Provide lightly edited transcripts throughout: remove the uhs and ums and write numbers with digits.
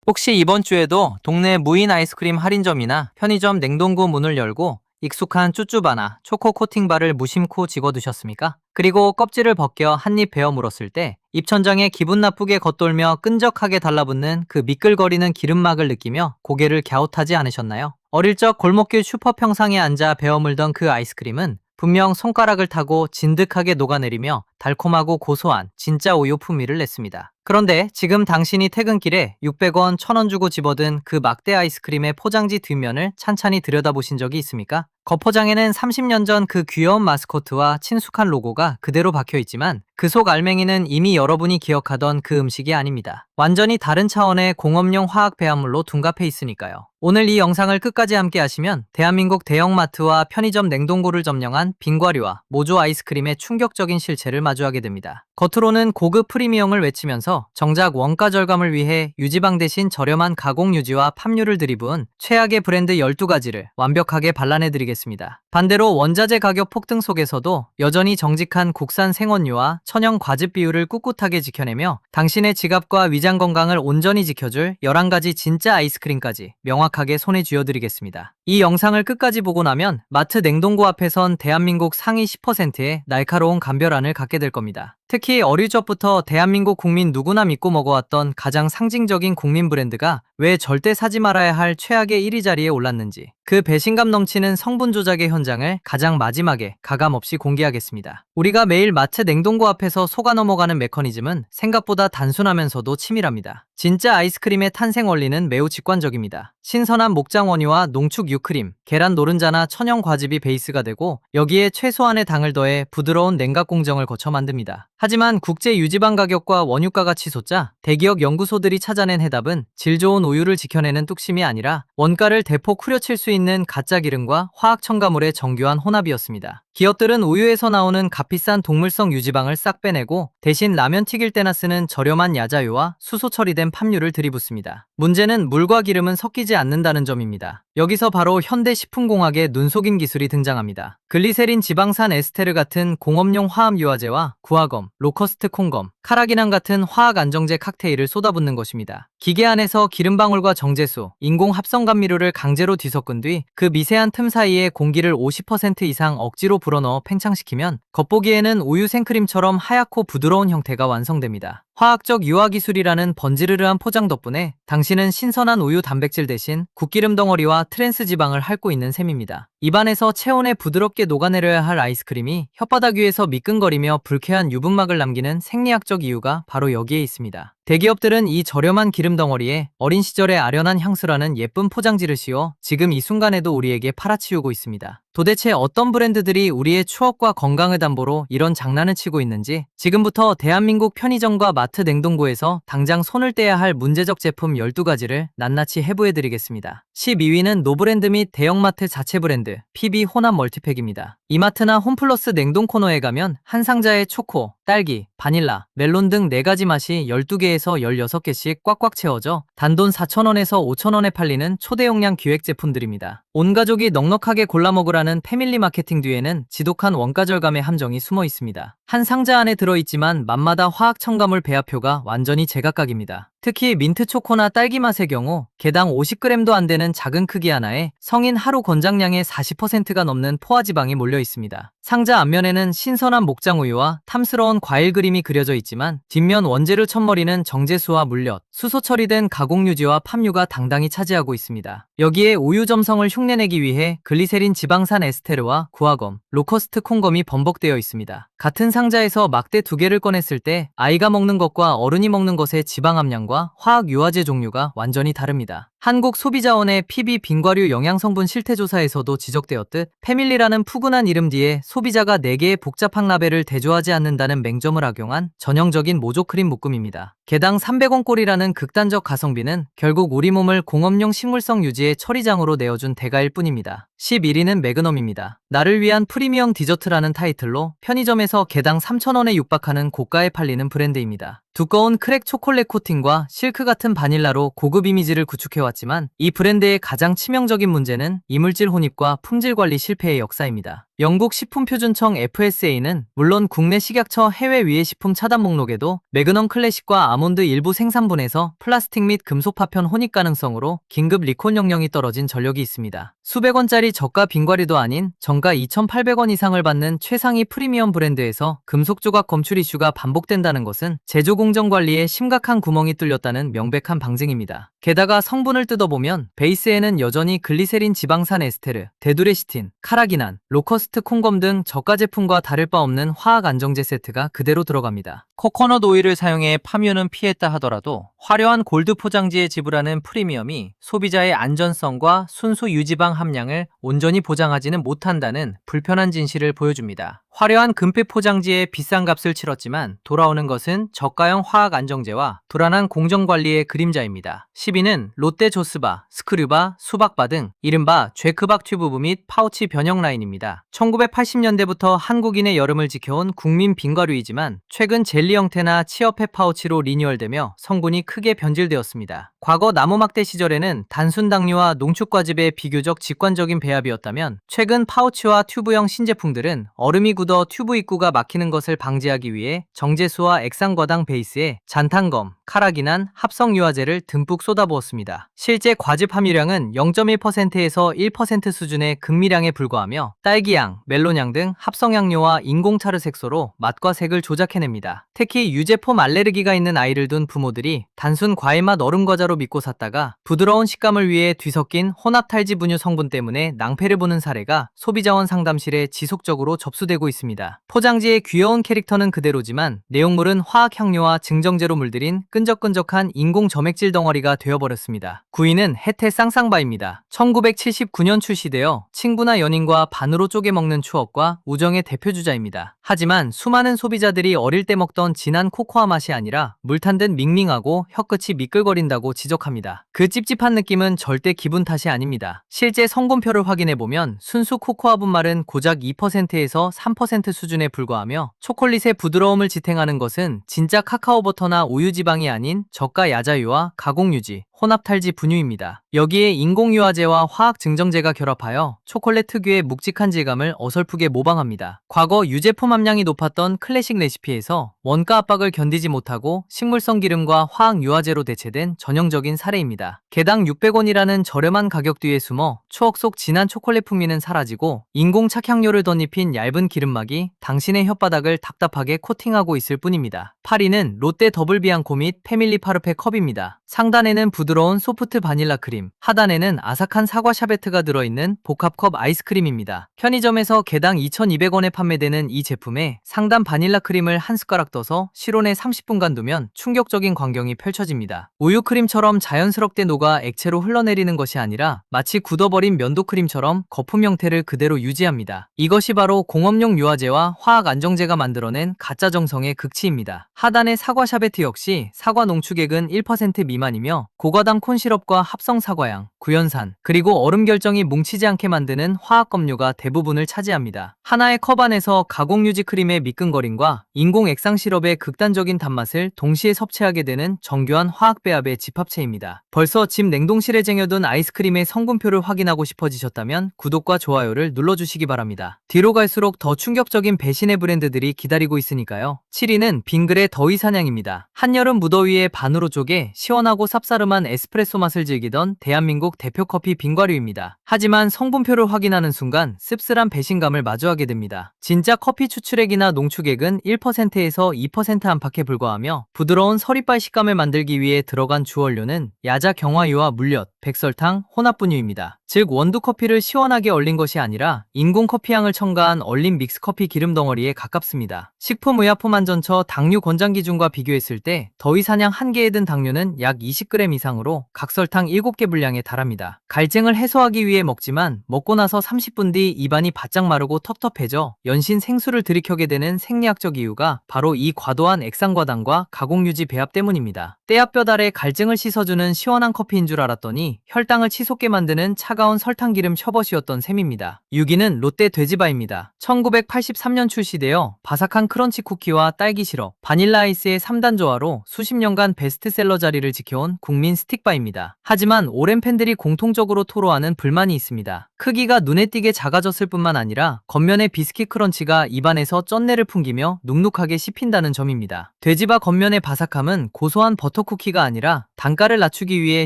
혹시 이번 주에도 동네 무인 아이스크림 할인점이나 편의점 냉동고 문을 열고 익숙한 쭈쭈바나 초코 코팅바를 무심코 집어드셨습니까? 그리고 껍질을 벗겨 한 입 베어 물었을 때 입천장에 기분 나쁘게 겉돌며 끈적하게 달라붙는 그 미끌거리는 기름막을 느끼며 고개를 갸웃하지 않으셨나요? 어릴 적 골목길 슈퍼 평상에 앉아 베어 물던 그 아이스크림은 분명 손가락을 타고 진득하게 녹아내리며 달콤하고 고소한 진짜 우유 풍미를 냈습니다. 그런데 지금 당신이 퇴근길에 600원, 1000원 주고 집어든 그 막대 아이스크림의 포장지 뒷면을 찬찬히 들여다보신 적이 있습니까? 겉포장에는 30년 전 그 귀여운 마스코트와 친숙한 로고가 그대로 박혀있지만 그 속 알맹이는 이미 여러분이 기억하던 그 음식이 아닙니다. 완전히 다른 차원의 공업용 화학 배합물로 둔갑해 있으니까요. 오늘 이 영상을 끝까지 함께 하시면 대한민국 대형마트와 편의점 냉동고를 점령한 빙과류와 모조 아이스크림의 충격적인 실체를 마주하게 됩니다. 겉으로는 고급 프리미엄을 외치면서 정작 원가 절감을 위해 유지방 대신 저렴한 가공 유지와 팜유를 들이부은 최악의 브랜드 12가지를 완벽하게 발라내드리겠습니다. 반대로 원자재 가격 폭등 속에서도 여전히 정직한 국산 생원유와 천연 과즙 비율을 꿋꿋하게 지켜내며 당신의 지갑과 위장 건강을 온전히 지켜줄 11가지 진짜 아이스크림까지 명확하게 손에 쥐어드리겠습니다. 이 영상을 끝까지 보고 나면 마트 냉동고 앞에선 대한민국 상위 10%의 날카로운 감별안을 갖게 될 겁니다. 특히 어릴 적부터 대한민국 국민 누구나 믿고 먹어왔던 가장 상징적인 국민 브랜드가 왜 절대 사지 말아야 할 최악의 1위 자리에 올랐는지, 그 배신감 넘치는 성분 조작의 현장을 가장 마지막에 가감없이 공개하겠습니다. 우리가 매일 마트 냉동고 앞에서 속아 넘어가는 메커니즘은 생각보다 단순하면서도 치밀합니다. 진짜 아이스크림의 탄생 원리는 매우 직관적입니다. 신선한 목장 원유와 농축 유크림, 계란 노른자나 천연 과즙이 베이스가 되고 여기에 최소한의 당을 더해 부드러운 냉각 공정을 거쳐 만듭니다. 하지만 국제 유지방 가격과 원유가가 치솟자 대기업 연구소들이 찾아낸 해답은 질 좋은 우유를 지켜내는 뚝심이 아니라 원가를 대폭 후려칠 수 있는 가짜 기름과 화학 첨가물의 정교한 혼합이었습니다. 기업들은 우유에서 나오는 값비싼 동물성 유지방을 싹 빼내고 대신 라면 튀길 때나 쓰는 저렴한 야자유와 수소 처리된 팜유를 들이붓습니다. 문제는 물과 기름은 섞이지 않는다는 점입니다. 여기서 바로 현대식품공학의 눈속임 기술이 등장합니다. 글리세린 지방산 에스테르 같은 공업용 화합 유화제와 구화검, 로커스트 콩검, 카라기난 같은 화학 안정제 칵테일을 쏟아붓는 것입니다. 기계 안에서 기름방울과 정제수, 인공 합성 감미료를 강제로 뒤섞은 뒤 그 미세한 틈 사이에 공기를 50% 이상 억지로 불어넣어 팽창시키면 겉보기에는 우유 생크림처럼 하얗고 부드러운 형태가 완성됩니다. 화학적 유화 기술이라는 번지르르한 포장 덕분에 당신은 신선한 우유 단백질 대신 국기름 덩어리와 트랜스 지방을 핥고 있는 셈입니다. 입안에서 체온에 부드럽게 녹아내려야 할 아이스크림이 혓바닥 위에서 미끈거리며 불쾌한 유분막을 남기는 생리학적 이유가 바로 여기에 있습니다. 대기업들은 이 저렴한 기름 덩어리에 어린 시절의 아련한 향수라는 예쁜 포장지를 씌워 지금 이 순간에도 우리에게 팔아치우고 있습니다. 도대체 어떤 브랜드들이 우리의 추억과 건강을 담보로 이런 장난을 치고 있는지 지금부터 대한민국 편의점과 마트 냉동고에서 당장 손을 떼야 할 문제적 제품 12가지를 낱낱이 해부해드리겠습니다. 12위는 노브랜드 및 대형마트 자체 브랜드 PB 혼합 멀티팩입니다. 이마트나 홈플러스 냉동 코너에 가면 한 상자에 초코, 딸기, 바닐라, 멜론 등 4가지 맛이 12개에서 16개씩 꽉꽉 채워져 단돈 4,000원에서 5,000원에 팔리는 초대용량 기획 제품들입니다. 온 가족이 넉넉하게 골라 먹으라는 패밀리 마케팅 뒤에는 지독한 원가 절감의 함정이 숨어 있습니다. 한 상자 안에 들어있지만 맛마다 화학 첨가물 배합표가 완전히 제각각입니다. 특히 민트 초코나 딸기 맛의 경우 개당 50g도 안 되는 작은 크기 하나에 성인 하루 권장량의 40%가 넘는 포화지방이 몰려 있습니다. 상자 앞면에는 신선한 목장우유와 탐스러운 과일 그림이 그려져 있지만 뒷면 원재료 첫머리는 정제수와 물엿, 수소 처리된 가공유지와 팜유가 당당히 차지하고 있습니다. 여기에 우유 점성을 흉내내기 위해 글리세린 지방산 에스테르와 구화검, 로커스트 콩검이 번복되어 있습니다. 같은 상자에서 막대 2개를 꺼냈을 때 아이가 먹는 것과 어른이 먹는 것의 지방 함량과 화학 유화제 종류가 완전히 다릅니다. 한국소비자원의 PB 빙과류 영양성분 실태조사에서도 지적되었듯 패밀리라는 푸근한 이름 뒤에 소비자가 4개의 복잡한 라벨을 대조하지 않는다는 맹점을 악용한 전형적인 모조크림 묶음입니다. 개당 300원꼴이라는 극단적 가성비는 결국 우리 몸을 공업용 식물성 유지의 처리장으로 내어준 대가일 뿐입니다. 11위는 매그넘입니다. 나를 위한 프리미엄 디저트라는 타이틀로 편의점에서 개당 3,000원에 육박하는 고가에 팔리는 브랜드입니다. 두꺼운 크랙 초콜릿 코팅과 실크 같은 바닐라로 고급 이미지를 구축해왔지만 이 브랜드의 가장 치명적인 문제는 이물질 혼입과 품질 관리 실패의 역사입니다. 영국 식품표준청 FSA는 물론 국내 식약처 해외 위해 식품 차단 목록에도 매그넘 클래식과 아몬드 일부 생산분에서 플라스틱 및 금속 파편 혼입 가능성으로 긴급 리콜 명령이 떨어진 전력이 있습니다. 수백 원짜리 저가 빙과류도 아닌 정가 2,800원 이상을 받는 최상위 프리미엄 브랜드에서 금속 조각 검출 이슈가 반복된다는 것은 제조 공정 관리에 심각한 구멍이 뚫렸다는 명백한 방증입니다. 게다가 성분을 뜯어보면 베이스에는 여전히 글리세린 지방산 에스테르, 데두레시틴, 카라기난, 로커스트 콩검 등 저가 제품과 다를 바 없는 화학 안정제 세트가 그대로 들어갑니다. 코코넛 오일을 사용해 파묘는 피했다 하더라도 화려한 골드 포장지에 지불하는 프리미엄이 소비자의 안전성과 순수 유지방 함량을 온전히 보장하지는 못한다는 불편한 진실을 보여줍니다. 화려한 금빛 포장지에 비싼 값을 치렀지만 돌아오는 것은 저가형 화학 안정제와 불안한 공정관리의 그림자입니다. 10위는 롯데 조스바, 스크류바, 수박바 등 이른바 죄크박 튜브브 및 파우치 변형 라인입니다. 1980년대부터 한국인의 여름을 지켜온 국민 빙과류이지만 최근 젤리 형태나 치어팩 파우치로 리뉴얼되며 성분이 크게 변질되었습니다. 과거 나무막대 시절에는 단순 당류와 농축과즙의 비교적 직관적인 배합이었다면 최근 파우치와 튜브형 신제품들은 얼음이 굳어 튜브 입구가 막히는 것을 방지하기 위해 정제수와 액상과당 베이스에 잔탄검, 카라기난, 합성 유화제를 듬뿍 쏟아부었습니다. 실제 과즙 함유량은 0.1%에서 1% 수준의 극미량에 불과하며 딸기향, 멜론향 등 합성향료와 인공차르 색소로 맛과 색을 조작해냅니다. 특히 유제품 알레르기가 있는 아이를 둔 부모들이 단순 과일맛 얼음과자로 믿고 샀다가 부드러운 식감을 위해 뒤섞인 혼합탈지 분유 성분 때문에 낭패를 보는 사례가 소비자원 상담실에 지속적으로 접수되고 있습니다. 포장지의 귀여운 캐릭터는 그대로지만 내용물은 화학향료와 증정제로 물들인 끈적끈적한 인공 점액질 덩어리가 되어버렸습니다. 9위는 혜태 쌍쌍바입니다. 1979년 출시되어 친구나 연인과 반으로 쪼개 먹는 추억과 우정의 대표주자입니다. 하지만 수많은 소비자들이 어릴 때 먹던 진한 코코아 맛이 아니라 물 탄 듯 밍밍하고 혀끝이 미끌거린다고 지적합니다. 그 찝찝한 느낌은 절대 기분 탓이 아닙니다. 실제 성분표를 확인해보면 순수 코코아 분말은 고작 2%에서 3% 수준에 불과하며 초콜릿의 부드러움을 지탱하는 것은 진짜 카카오버터나 우유지방이 아닌 저가 야자유와 가공유지, 혼합탈지 분유입니다. 여기에 인공유화제와 화학증정제가 결합하여 초콜릿 특유의 묵직한 질감을 어설프게 모방합니다. 과거 유제품 함량이 높았던 클래식 레시피에서 원가 압박을 견디지 못하고 식물성 기름과 화학유화제로 대체된 전형적인 사례입니다. 개당 600원이라는 저렴한 가격 뒤에 숨어 추억 속 진한 초콜릿 풍미는 사라지고 인공 착향료를 덧입힌 얇은 기름막이 당신의 혓바닥을 답답하게 코팅하고 있을 뿐입니다. 8위는 롯데 더블 비앙코 및 패밀리 파르페 컵입니다. 상단에는 부드러운 소프트 바닐라 크림, 하단에는 아삭한 사과 샤베트가 들어있는 복합컵 아이스크림입니다. 편의점에서 개당 2,200원에 판매되는 이 제품에 상단 바닐라 크림을 한 숟가락 떠서 실온에 30분간 두면 충격적인 광경이 펼쳐집니다. 우유 크림처럼 자연스럽게 녹아 액체로 흘러내리는 것이 아니라 마치 굳어버린 면도 크림처럼 거품 형태를 그대로 유지합니다. 이것이 바로 공업용 유화제와 화학 안정제가 만들어낸 가짜 정성의 극치입니다. 하단의 사과 샤베트 역시 사과 농축액은 1% 미만이며 고과당 콘시럽과 합성 사과향, 구연산, 그리고 얼음 결정이 뭉치지 않게 만드는 화학 검류가 대부분을 차지합니다. 하나의 컵 안에서 가공유지 크림의 미끈거림과 인공 액상 시럽의 극단적인 단맛을 동시에 섭취하게 되는 정교한 화학 배합의 집합체입니다. 벌써 집 냉동실에 쟁여둔 아이스크림의 성분표를 확인하고 싶어지셨다면 구독과 좋아요를 눌러주시기 바랍니다. 뒤로 갈수록 더 충격적인 배신의 브랜드들이 기다리고 있으니까요. 7위는 빙글의 더위 사냥입니다. 한여름 무더위에 반으로 쪼개 시원하고 쌉싸름한 에스프레소 맛을 즐기던 대한민국 대표 커피 빙과류입니다. 하지만 성분표를 확인하는 순간 씁쓸한 배신감을 마주하게 됩니다. 진짜 커피 추출액이나 농축액은 1%에서 2% 안팎에 불과하며 부드러운 서리빨 식감을 만들기 위해 들어간 주원료는 야자 경화유와 물엿, 백설탕, 혼합분유입니다. 즉 원두 커피를 시원하게 얼린 것이 아니라 인공 커피향을 첨가한 얼린 믹스커피 기름 덩어리에 가깝습니다. 식품의약품안전처 당류 권장 기준과 비교했을 때 더위 사냥 한 개에 든 당류는 약 20g 이상으로 각설탕 7개 분량에 달합니다. 갈증을 해소하기 위해 먹지만 먹고 나서 30분 뒤 입안이 바짝 마르고 텁텁해져 연신 생수를 들이켜게 되는 생리학적 이유가 바로 이 과도한 액상과당과 가공유지 배합 때문입니다. 떼압볕 아래 갈증을 씻어주는 시원한 커피인 줄 알았더니 혈당을 치솟게 만드는 차가운 설탕기름 셔벗이었던 셈입니다. 6위는 롯데 돼지바입니다. 1983년 출시되어 바삭한 크런치 쿠키와 딸기 시럽, 바닐라 아이스의 3단 조화로 수십 년간 베스트셀러 자리를 지켜온 국민 스틱바입니다. 하지만 오랜 팬들이 공통적으로 토로하는 불만이 있습니다. 크기가 눈에 띄게 작아졌을 뿐만 아니라 겉면의 비스킷 크런치가 입안에서 쩐내를 풍기며 눅눅하게 씹힌다는 점입니다. 돼지바 겉면의 바삭함은 고소한 버터 쿠키가 아니라 단가를 낮추기 위해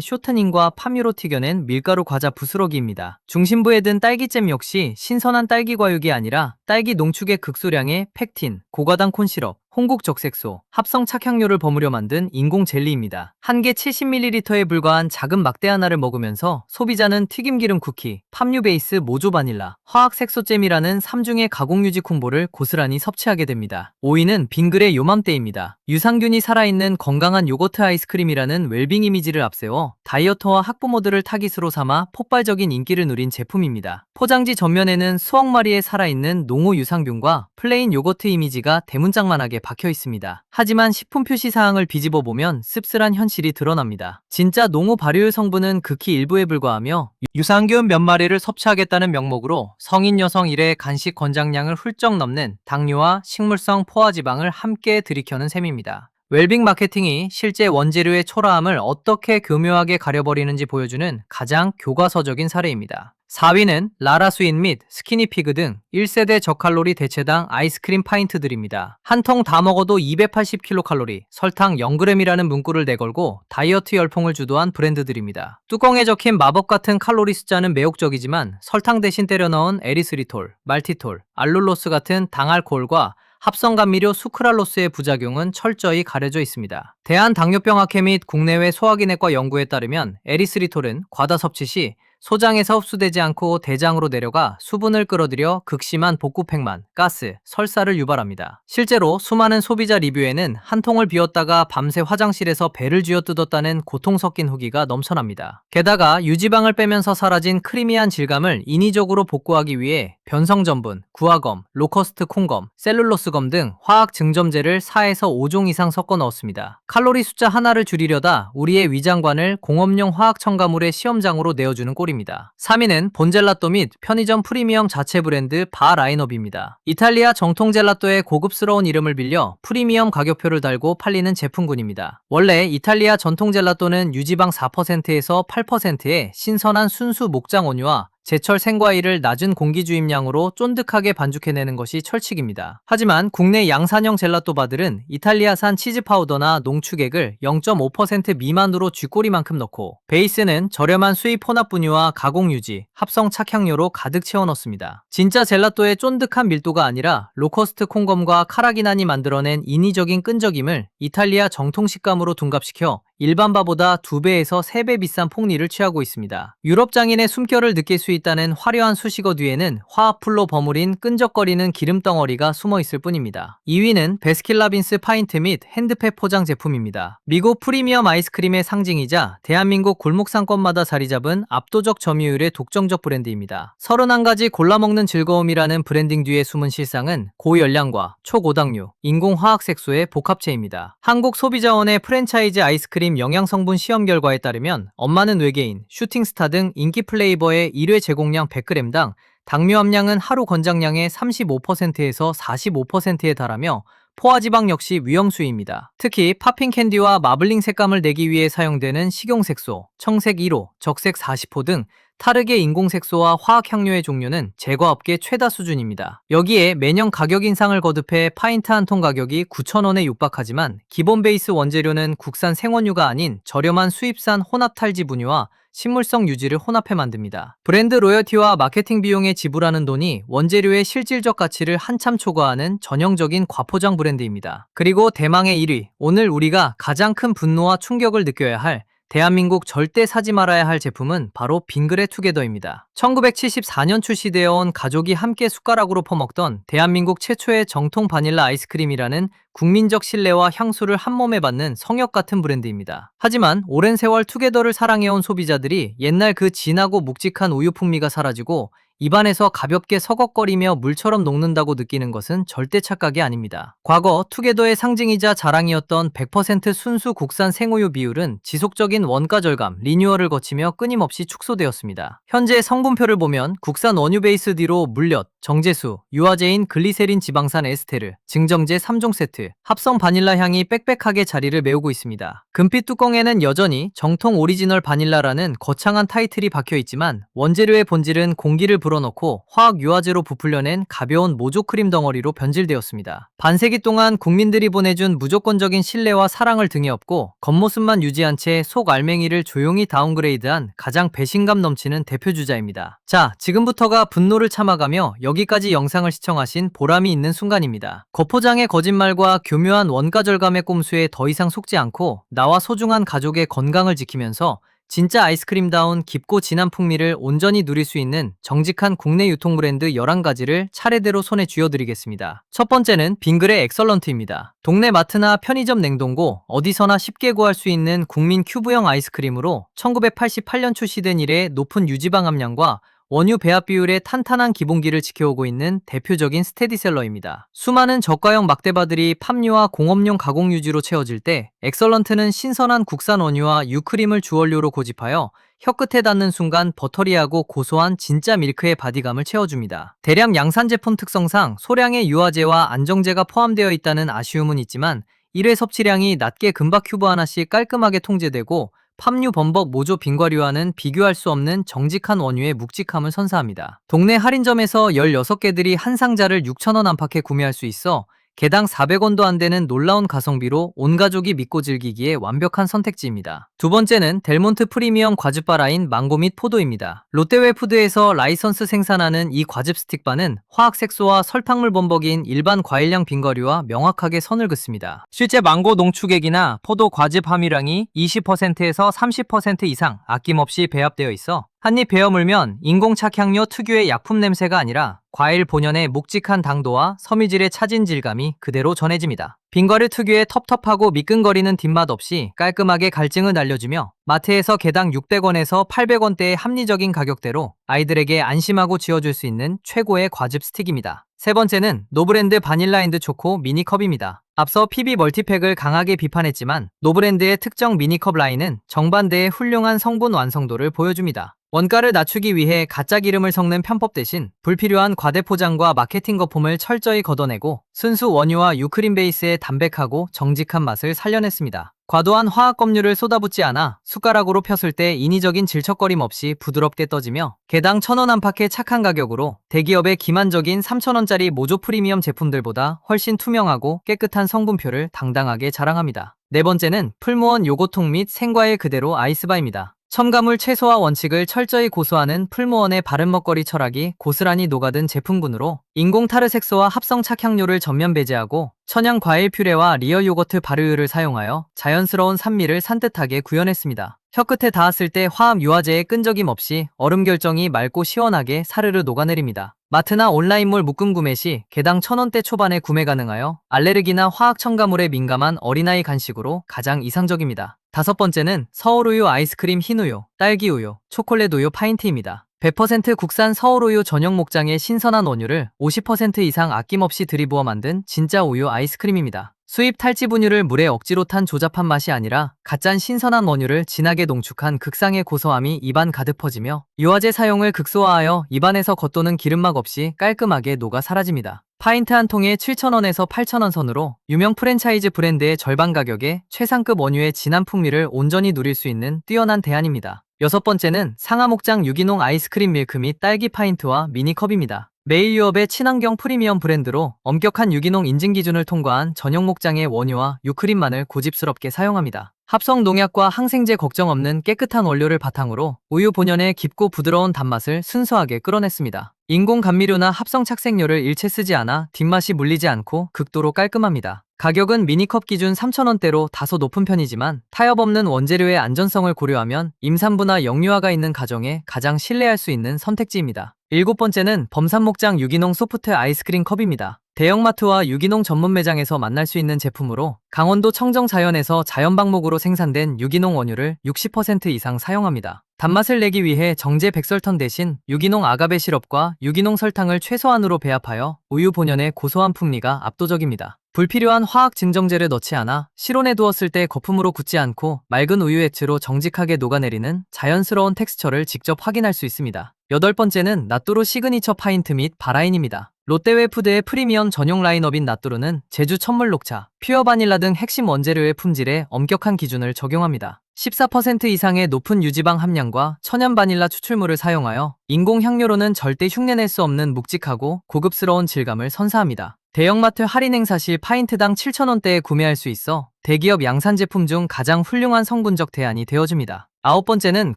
쇼트닝과 파뮤로 튀겨낸 밀가루 과자 부스러기입니다. 중심부에 든 딸기잼 역시 신선한 딸기 과육이 아니라 딸기 농축의 극소량의 팩틴, 고과당 콘시럽, 홍국 적색소, 합성 착향료를 버무려 만든 인공 젤리입니다. 한 개 70ml에 불과한 작은 막대 하나를 먹으면서 소비자는 튀김기름 쿠키, 팜유 베이스 모조 바닐라, 화학 색소잼이라는 3중의 가공유지 콤보를 고스란히 섭취하게 됩니다. 5위는 빙글의 요맘때입니다. 유산균이 살아있는 건강한 요거트 아이스크림이라는 웰빙 이미지를 앞세워 다이어터와 학부모들을 타깃으로 삼아 폭발적인 인기를 누린 제품입니다. 포장지 전면에는 수억 마리의 살아있는 농후 유산균과 플레인 요거트 이미지가 대문짝만하게 박혀 있습니다. 하지만 식품 표시 사항을 뒤집어 보면 씁쓸한 현실이 드러납니다. 진짜 농후 발효율 성분은 극히 일부에 불과하며 유산균 몇 마리를 섭취하겠다는 명목으로 성인 여성 1회 간식 권장량을 훌쩍 넘는 당류와 식물성 포화지방을 함께 들이켜는 셈입니다. 웰빙 마케팅이 실제 원재료의 초라함을 어떻게 교묘하게 가려버리는지 보여주는 가장 교과서적인 사례입니다. 4위는 라라 스윗 및 스키니피그 등 1세대 저칼로리 대체당 아이스크림 파인트들입니다. 한 통 다 먹어도 280kcal, 설탕 0g이라는 문구를 내걸고 다이어트 열풍을 주도한 브랜드들입니다. 뚜껑에 적힌 마법 같은 칼로리 숫자는 매혹적이지만 설탕 대신 때려 넣은 에리스리톨, 말티톨, 알룰로스 같은 당알코올과 합성 감미료 수크랄로스의 부작용은 철저히 가려져 있습니다. 대한당뇨병학회 및 국내외 소화기내과 연구에 따르면 에리스리톨은 과다 섭취 시 소장에서 흡수되지 않고 대장으로 내려가 수분을 끌어들여 극심한 복구팽만, 가스, 설사를 유발합니다. 실제로 수많은 소비자 리뷰에는 한 통을 비웠다가 밤새 화장실에서 배를 쥐어뜯었다는 고통 섞인 후기가 넘쳐납니다. 게다가 유지방을 빼면서 사라진 크리미한 질감을 인위적으로 복구하기 위해 변성전분, 구화검, 로커스트 콩검, 셀룰로스검 등 화학 증점제를 4에서 5종 이상 섞어 넣었습니다. 칼로리 숫자 하나를 줄이려다 우리의 위장관을 공업용 화학 첨가물의 시험장으로 내어주는 꼴입니다. 3위는 본젤라또 및 편의점 프리미엄 자체 브랜드 바 라인업입니다. 이탈리아 정통 젤라또의 고급스러운 이름을 빌려 프리미엄 가격표를 달고 팔리는 제품군입니다. 원래 이탈리아 전통 젤라또는 유지방 4%에서 8%의 신선한 순수 목장 원유와 제철 생과일을 낮은 공기 주입량으로 쫀득하게 반죽해내는 것이 철칙입니다. 하지만 국내 양산형 젤라또 바들은 이탈리아산 치즈 파우더나 농축액을 0.5% 미만으로 쥐꼬리만큼 넣고 베이스는 저렴한 수입 혼합 분유와 가공 유지, 합성 착향료로 가득 채워 넣습니다. 진짜 젤라또의 쫀득한 밀도가 아니라 로커스트 콩검과 카라기난이 만들어낸 인위적인 끈적임을 이탈리아 정통 식감으로 둔갑시켜 일반 바보다 2배에서 3배 비싼 폭리를 취하고 있습니다. 유럽 장인의 숨결을 느낄 수 있다는 화려한 수식어 뒤에는 화합풀로 버무린 끈적거리는 기름덩어리가 숨어 있을 뿐입니다. 2위는 베스킨라빈스 파인트 및 핸드팩 포장 제품입니다. 미국 프리미엄 아이스크림의 상징이자 대한민국 골목상권마다 자리 잡은 압도적 점유율의 독점적 브랜드입니다. 31가지 골라먹는 즐거움이라는 브랜딩 뒤에 숨은 실상은 고열량과 초고당류, 인공화학색소의 복합체입니다. 한국소비자원의 프랜차이즈 아이스크림 영양성분 시험 결과에 따르면 엄마는 외계인, 슈팅스타 등 인기 플레이버의 1회 제공량 100g당 당류 함량은 하루 권장량의 35%에서 45%에 달하며 포화지방 역시 위험수입니다. 특히 팝핑 캔디와 마블링 색감을 내기 위해 사용되는 식용색소, 청색 1호, 적색 40호 등 타르게 인공색소와 화학향료의 종류는 제과업계 최다 수준입니다. 여기에 매년 가격 인상을 거듭해 파인트 한 통 가격이 9,000원에 육박하지만 기본 베이스 원재료는 국산 생원유가 아닌 저렴한 수입산 혼합 탈지 분유와 식물성 유지를 혼합해 만듭니다. 브랜드 로열티와 마케팅 비용에 지불하는 돈이 원재료의 실질적 가치를 한참 초과하는 전형적인 과포장 브랜드입니다. 그리고 대망의 1위, 오늘 우리가 가장 큰 분노와 충격을 느껴야 할 대한민국 절대 사지 말아야 할 제품은 바로 빙그레 투게더입니다. 1974년 출시되어 온 가족이 함께 숟가락으로 퍼먹던 대한민국 최초의 정통 바닐라 아이스크림이라는 국민적 신뢰와 향수를 한몸에 받는 성역 같은 브랜드입니다. 하지만 오랜 세월 투게더를 사랑해온 소비자들이 옛날 그 진하고 묵직한 우유 풍미가 사라지고 입안에서 가볍게 서걱거리며 물처럼 녹는다고 느끼는 것은 절대 착각이 아닙니다. 과거 투게더의 상징이자 자랑이었던 100% 순수 국산 생우유 비율은 지속적인 원가 절감, 리뉴얼을 거치며 끊임없이 축소되었습니다. 현재 성분표를 보면 국산 원유 베이스 뒤로 물엿, 정제수, 유화제인 글리세린 지방산 에스테르, 증정제 3종 세트, 합성 바닐라 향이 빽빽하게 자리를 메우고 있습니다. 금빛 뚜껑에는 여전히 정통 오리지널 바닐라라는 거창한 타이틀이 박혀 있지만 원재료의 본질은 공기를 불어넣고 화학 유화제로 부풀려낸 가벼운 모조크림 덩어리로 변질되었습니다. 반세기 동안 국민들이 보내준 무조건적인 신뢰와 사랑을 등에 업고 겉모습만 유지한 채 속 알맹이를 조용히 다운그레이드한 가장 배신감 넘치는 대표주자입니다. 자, 지금부터가 분노를 참아가며 여기까지 영상을 시청하신 보람이 있는 순간입니다. 겉포장의 거짓말과 교묘한 원가 절감의 꼼수에 더 이상 속지 않고 나와 소중한 가족의 건강을 지키면서 진짜 아이스크림다운 깊고 진한 풍미를 온전히 누릴 수 있는 정직한 국내 유통 브랜드 11가지를 차례대로 손에 쥐어드리겠습니다. 첫 번째는 빙그레 엑설런트입니다. 동네 마트나 편의점 냉동고 어디서나 쉽게 구할 수 있는 국민 큐브형 아이스크림으로 1988년 출시된 이래 높은 유지방 함량과 원유 배합 비율의 탄탄한 기본기를 지켜오고 있는 대표적인 스테디셀러입니다. 수많은 저가형 막대바들이 팜유와 공업용 가공 유지로 채워질 때 엑설런트는 신선한 국산 원유와 유크림을 주원료로 고집하여 혀끝에 닿는 순간 버터리하고 고소한 진짜 밀크의 바디감을 채워줍니다. 대량 양산 제품 특성상 소량의 유화제와 안정제가 포함되어 있다는 아쉬움은 있지만 1회 섭취량이 낮게 금박 큐브 하나씩 깔끔하게 통제되고 팜유 범벅 모조 빙과류와는 비교할 수 없는 정직한 원유의 묵직함을 선사합니다. 동네 할인점에서 16개들이 한 상자를 6,000원 안팎에 구매할 수 있어 개당 400원도 안 되는 놀라운 가성비로 온 가족이 믿고 즐기기에 완벽한 선택지입니다. 두 번째는 델몬트 프리미엄 과즙바 라인 망고 및 포도입니다. 롯데웰푸드에서 라이선스 생산하는 이 과즙 스틱바는 화학 색소와 설탕물 범벅인 일반 과일량 빙과류와 명확하게 선을 긋습니다. 실제 망고 농축액이나 포도 과즙 함유량이 20%에서 30% 이상 아낌없이 배합되어 있어 한입 베어 물면 인공착향료 특유의 약품 냄새가 아니라 과일 본연의 묵직한 당도와 섬유질의 차진 질감이 그대로 전해집니다. 빙과류 특유의 텁텁하고 미끈거리는 뒷맛 없이 깔끔하게 갈증을 날려주며 마트에서 개당 600원에서 800원대의 합리적인 가격대로 아이들에게 안심하고 지어줄 수 있는 최고의 과즙 스틱입니다. 세 번째는 노브랜드 바닐라 앤드 초코 미니컵입니다. 앞서 PB 멀티팩을 강하게 비판했지만 노브랜드의 특정 미니컵 라인은 정반대의 훌륭한 성분 완성도를 보여줍니다. 원가를 낮추기 위해 가짜 기름을 섞는 편법 대신 불필요한 과대 포장과 마케팅 거품을 철저히 걷어내고 순수 원유와 유크림 베이스의 담백하고 정직한 맛을 살려냈습니다. 과도한 화학 검류를 쏟아붓지 않아 숟가락으로 폈을 때 인위적인 질척거림 없이 부드럽게 떠지며 개당 1,000원 안팎의 착한 가격으로 대기업의 기만적인 3,000원짜리 모조 프리미엄 제품들보다 훨씬 투명하고 깨끗한 성분표를 당당하게 자랑합니다. 네 번째는 풀무원 요거통 및 생과일 그대로 아이스바입니다. 첨가물 최소화 원칙을 철저히 고수하는 풀무원의 바른 먹거리 철학이 고스란히 녹아든 제품군으로 인공 타르 색소와 합성 착향료를 전면 배제하고 천연 과일 퓨레와 리얼 요거트 발효유를 사용하여 자연스러운 산미를 산뜻하게 구현했습니다. 혀끝에 닿았을 때 화학 유화제의 끈적임 없이 얼음 결정이 맑고 시원하게 사르르 녹아내립니다. 마트나 온라인몰 묶음 구매 시 개당 1,000원대 초반에 구매 가능하여 알레르기나 화학 첨가물에 민감한 어린아이 간식으로 가장 이상적입니다. 다섯 번째는 서울우유 아이스크림 흰우유, 딸기우유, 초콜릿우유 파인트입니다. 100% 국산 서울우유 전용 목장의 신선한 원유를 50% 이상 아낌없이 들이부어 만든 진짜 우유 아이스크림입니다. 수입 탈지 분유를 물에 억지로 탄 조잡한 맛이 아니라 갓짠 신선한 원유를 진하게 농축한 극상의 고소함이 입안 가득 퍼지며 유화제 사용을 극소화하여 입안에서 겉도는 기름막 없이 깔끔하게 녹아 사라집니다. 파인트 한 통에 7,000원에서 8,000원 선으로 유명 프랜차이즈 브랜드의 절반 가격에 최상급 원유의 진한 풍미를 온전히 누릴 수 있는 뛰어난 대안입니다. 여섯 번째는 상하목장 유기농 아이스크림 밀크 및 딸기 파인트와 미니컵입니다. 매일 유업의 친환경 프리미엄 브랜드로 엄격한 유기농 인증 기준을 통과한 전용 목장의 원유와 유크림만을 고집스럽게 사용합니다. 합성 농약과 항생제 걱정 없는 깨끗한 원료를 바탕으로 우유 본연의 깊고 부드러운 단맛을 순수하게 끌어냈습니다. 인공 감미료나 합성 착색료를 일체 쓰지 않아 뒷맛이 물리지 않고 극도로 깔끔합니다. 가격은 미니컵 기준 3,000원대로 다소 높은 편이지만 타협 없는 원재료의 안전성을 고려하면 임산부나 영유아가 있는 가정에 가장 신뢰할 수 있는 선택지입니다. 일곱 번째는 범산목장 유기농 소프트 아이스크림 컵입니다. 대형마트와 유기농 전문 매장에서 만날 수 있는 제품으로 강원도 청정 자연에서 자연 방목으로 생산된 유기농 원유를 60% 이상 사용합니다. 단맛을 내기 위해 정제 백설탕 대신 유기농 아가베 시럽과 유기농 설탕을 최소한으로 배합하여 우유 본연의 고소한 풍미가 압도적입니다. 불필요한 화학 증정제를 넣지 않아 실온에 두었을 때 거품으로 굳지 않고 맑은 우유 액체로 정직하게 녹아내리는 자연스러운 텍스처를 직접 확인할 수 있습니다. 여덟 번째는 나뚜루 시그니처 파인트 및 바라인입니다. 롯데웰푸드의 프리미엄 전용 라인업인 나뚜루는 제주 천물 녹차, 퓨어 바닐라 등 핵심 원재료의 품질에 엄격한 기준을 적용합니다. 14% 이상의 높은 유지방 함량과 천연 바닐라 추출물을 사용하여 인공 향료로는 절대 흉내낼 수 없는 묵직하고 고급스러운 질감을 선사합니다. 대형마트 할인 행사 시 파인트당 7,000원대에 구매할 수 있어 대기업 양산 제품 중 가장 훌륭한 성분적 대안이 되어줍니다. 아홉 번째는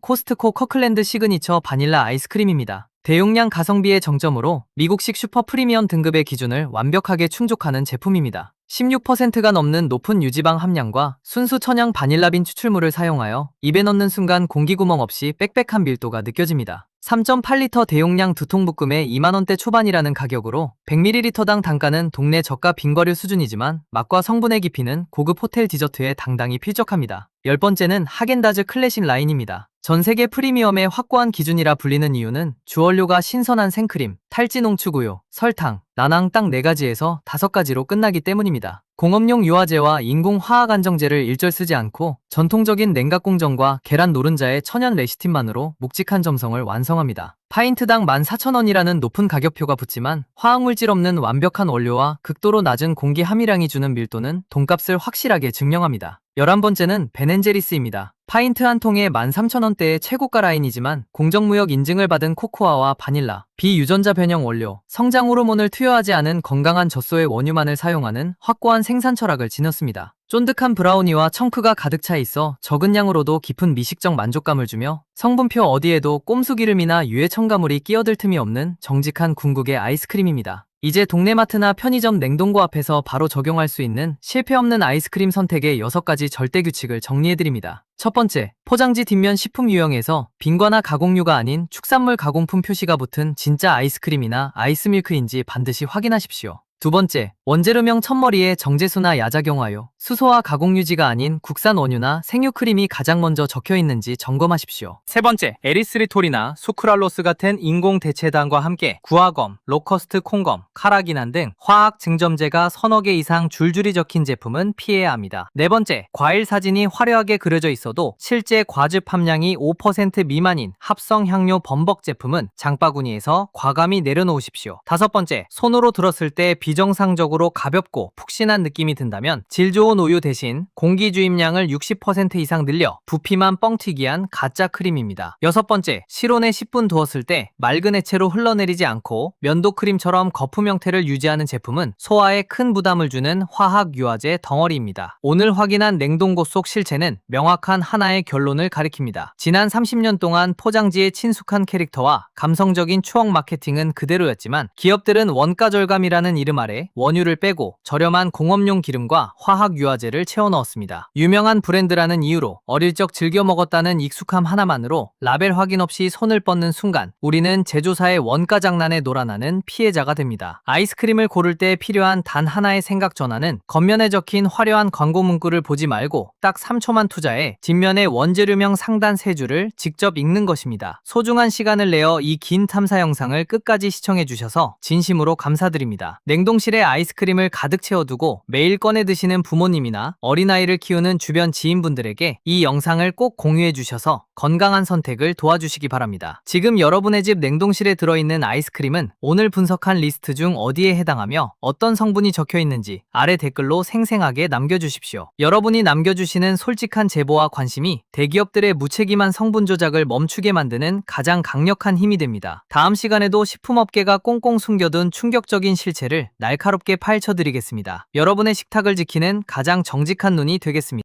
코스트코 커클랜드 시그니처 바닐라 아이스크림입니다. 대용량 가성비의 정점으로 미국식 슈퍼 프리미엄 등급의 기준을 완벽하게 충족하는 제품입니다. 16%가 넘는 높은 유지방 함량과 순수 천양 바닐라빈 추출물을 사용하여 입에 넣는 순간 공기구멍 없이 빽빽한 밀도가 느껴집니다. 3.8리터 대용량 두통볶음에 2만원대 초반이라는 가격으로 100ml당 단가는 동네 저가 빙과류 수준이지만 맛과 성분의 깊이는 고급 호텔 디저트에 당당히 필적합니다. 열 번째는 하겐다즈 클래식 라인입니다. 전 세계 프리미엄의 확고한 기준이라 불리는 이유는 주원료가 신선한 생크림, 탈지 농축우유, 설탕, 난황 딱 4가지에서 5가지로 끝나기 때문입니다. 공업용 유화제와 인공 화학 안정제를 일절 쓰지 않고 전통적인 냉각 공정과 계란 노른자의 천연 레시틴만으로 묵직한 점성을 완성합니다. 파인트당 14,000원이라는 높은 가격표가 붙지만 화학물질 없는 완벽한 원료와 극도로 낮은 공기 함유량이 주는 밀도는 돈값을 확실하게 증명합니다. 11번째는 베넨제리스입니다. 파인트 한 통에 13,000원대의 최고가 라인이지만 공정무역 인증을 받은 코코아와 바닐라, 비유전자 변형 원료, 성장 호르몬을 투여하지 않은 건강한 젖소의 원유만을 사용하는 확고한 생산 철학을 지녔습니다. 쫀득한 브라우니와 청크가 가득 차 있어 적은 양으로도 깊은 미식적 만족감을 주며 성분표 어디에도 꼼수 기름이나 유해 첨가물이 끼어들 틈이 없는 정직한 궁극의 아이스크림입니다. 이제 동네 마트나 편의점 냉동고 앞에서 바로 적용할 수 있는 실패 없는 아이스크림 선택의 6가지 절대 규칙을 정리해드립니다. 첫 번째, 포장지 뒷면 식품 유형에서 빙과나 가공류가 아닌 축산물 가공품 표시가 붙은 진짜 아이스크림이나 아이스밀크인지 반드시 확인하십시오. 두 번째, 원재료명 첫머리에 정제수나 야작용화요, 수소와 가공유지가 아닌 국산 원유나 생유크림이 가장 먼저 적혀있는지 점검하십시오. 세 번째, 에리스리톨이나 수크랄로스 같은 인공 대체당과 함께 구화검, 로커스트 콩검, 카라기난 등 화학 증점제가 서너 개 이상 줄줄이 적힌 제품은 피해야 합니다. 네 번째, 과일 사진이 화려하게 그려져 있어도 실제 과즙 함량이 5% 미만인 합성 향료 범벅 제품은 장바구니에서 과감히 내려놓으십시오. 다섯 번째, 손으로 들었을 때 비정상적으로 가볍고 푹신한 느낌이 든다면 질 좋은 우유 대신 공기 주입량을 60% 이상 늘려 부피만 뻥튀기한 가짜 크림입니다. 여섯 번째, 실온에 10분 두었을 때 맑은 액체로 흘러내리지 않고 면도 크림처럼 거품 형태를 유지하는 제품은 소화에 큰 부담을 주는 화학 유화제 덩어리입니다. 오늘 확인한 냉동고 속 실체는 명확한 하나의 결론을 가리킵니다. 지난 30년 동안 포장지에 친숙한 캐릭터와 감성적인 추억 마케팅은 그대로였지만 기업들은 원가 절감이라는 이름 아래 원유를 빼고 저렴한 공업용 기름과 화학 유화제를 채워 넣었습니다. 유명한 브랜드라는 이유로 어릴 적 즐겨 먹었다는 익숙함 하나만으로 라벨 확인 없이 손을 뻗는 순간 우리는 제조사의 원가 장난에 놀아나는 피해자가 됩니다. 아이스크림을 고를 때 필요한 단 하나의 생각 전환은 겉면에 적힌 화려한 광고 문구를 보지 말고 딱 3초만 투자해 뒷면의 원재료명 상단 세 줄을 직접 읽는 것입니다. 소중한 시간을 내어 이 긴 탐사 영상을 끝까지 시청해 주셔서 진심으로 감사드립니다. 냉동실에 아이스크림을 가득 채워두고 매일 꺼내 드시는 부모님이나 어린아이를 키우는 주변 지인분들에게 이 영상을 꼭 공유해 주셔서 건강한 선택을 도와주시기 바랍니다. 지금 여러분의 집 냉동실에 들어있는 아이스크림은 오늘 분석한 리스트 중 어디에 해당하며 어떤 성분이 적혀 있는지 아래 댓글로 생생하게 남겨주십시오. 여러분이 남겨주시는 솔직한 제보와 관심이 대기업들의 무책임한 성분 조작을 멈추게 만드는 가장 강력한 힘이 됩니다. 다음 시간에도 식품업계가 꽁꽁 숨겨둔 충격적인 실체를 날카롭게 파헤쳐드리겠습니다. 여러분의 식탁을 지키는 가장 정직한 눈이 되겠습니다.